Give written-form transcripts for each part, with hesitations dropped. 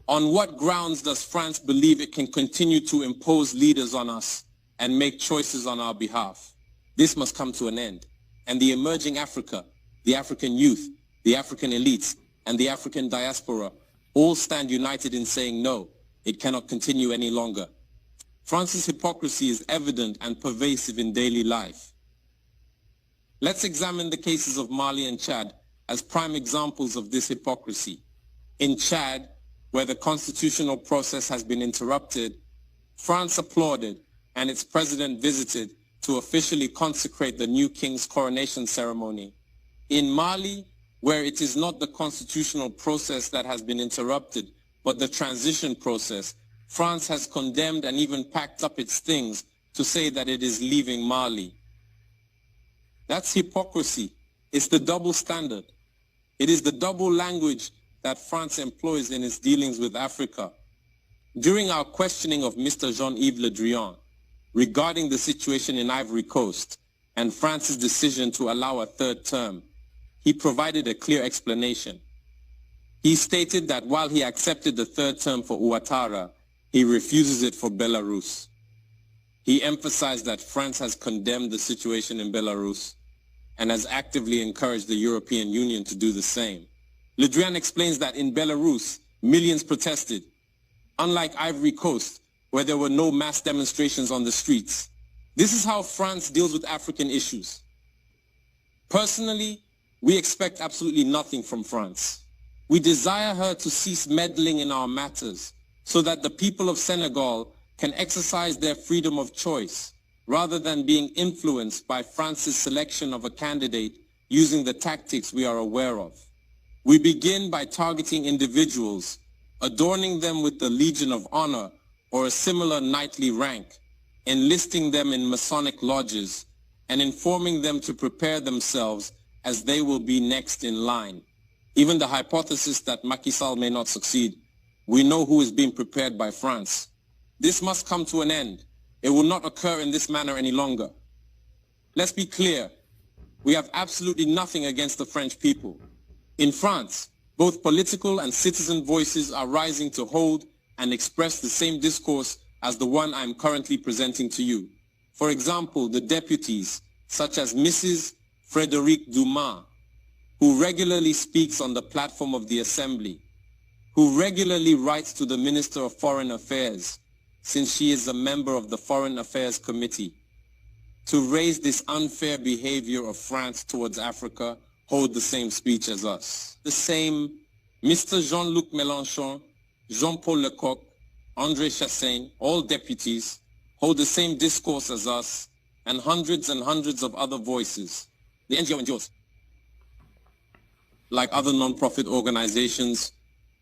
On what grounds does France believe it can continue to impose leaders on us and make choices on our behalf? This must come to an end. And the emerging Africa, the African youth, the African elites, and the African diaspora all stand united in saying no, it cannot continue any longer. France's hypocrisy is evident and pervasive in daily life. Let's examine the cases of Mali and Chad as prime examples of this hypocrisy. In Chad, where the constitutional process has been interrupted, France applauded and its president visited to officially consecrate the new king's coronation ceremony. In Mali, where it is not the constitutional process that has been interrupted, but the transition process, France has condemned and even packed up its things to say that it is leaving Mali. That's hypocrisy. It's the double standard. It is the double language that France employs in its dealings with Africa. During our questioning of Mr. Jean-Yves Le Drian regarding the situation in Ivory Coast and France's decision to allow a third term, he provided a clear explanation. He stated that while he accepted the third term for Ouattara, he refuses it for Belarus. He emphasized that France has condemned the situation in Belarus and has actively encouraged the European Union to do the same. Le Drian explains that in Belarus, millions protested, unlike Ivory Coast, where there were no mass demonstrations on the streets. This is how France deals with African issues. Personally, we expect absolutely nothing from France. We desire her to cease meddling in our matters so that the people of Senegal can exercise their freedom of choice rather than being influenced by France's selection of a candidate using the tactics we are aware of. We begin by targeting individuals, adorning them with the Legion of Honor or a similar knightly rank, enlisting them in Masonic lodges, and informing them to prepare themselves as they will be next in line. Even the hypothesis that Macky Sall may not succeed, we know who is being prepared by France. This must come to an end. It will not occur in this manner any longer. Let's be clear. We have absolutely nothing against the French people. In France, both political and citizen voices are rising to hold and express the same discourse as the one I am currently presenting to you. For example, the deputies, such as Mrs. Frédérique Dumas, who regularly speaks on the platform of the Assembly, who regularly writes to the Minister of Foreign Affairs, since she is a member of the Foreign Affairs Committee, to raise this unfair behavior of France towards Africa, hold the same speech as us. The same Mr. Jean-Luc Mélenchon, Jean-Paul Lecoq, André Chassaigne, all deputies, hold the same discourse as us, and hundreds of other voices. The NGOs, like other non-profit organizations,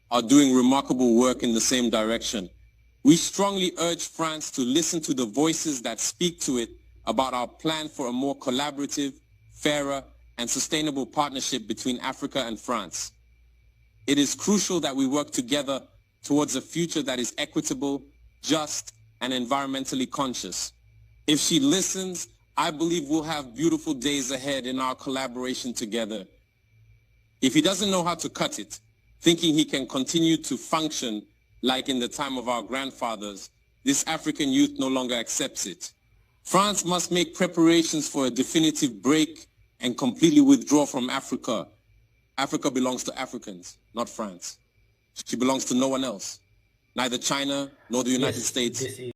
are doing remarkable work in the same direction. We strongly urge France to listen to the voices that speak to it about our plan for a more collaborative, fairer, and sustainable partnership between Africa and France. It is crucial that we work together towards a future that is equitable, just, and environmentally conscious. If she listens, I believe we'll have beautiful days ahead in our collaboration together. If he doesn't know how to cut it, thinking he can continue to function like in the time of our grandfathers, this African youth no longer accepts it. France must make preparations for a definitive break and completely withdraw from Africa. Africa belongs to Africans, not France. She belongs to no one else, neither China nor the United States.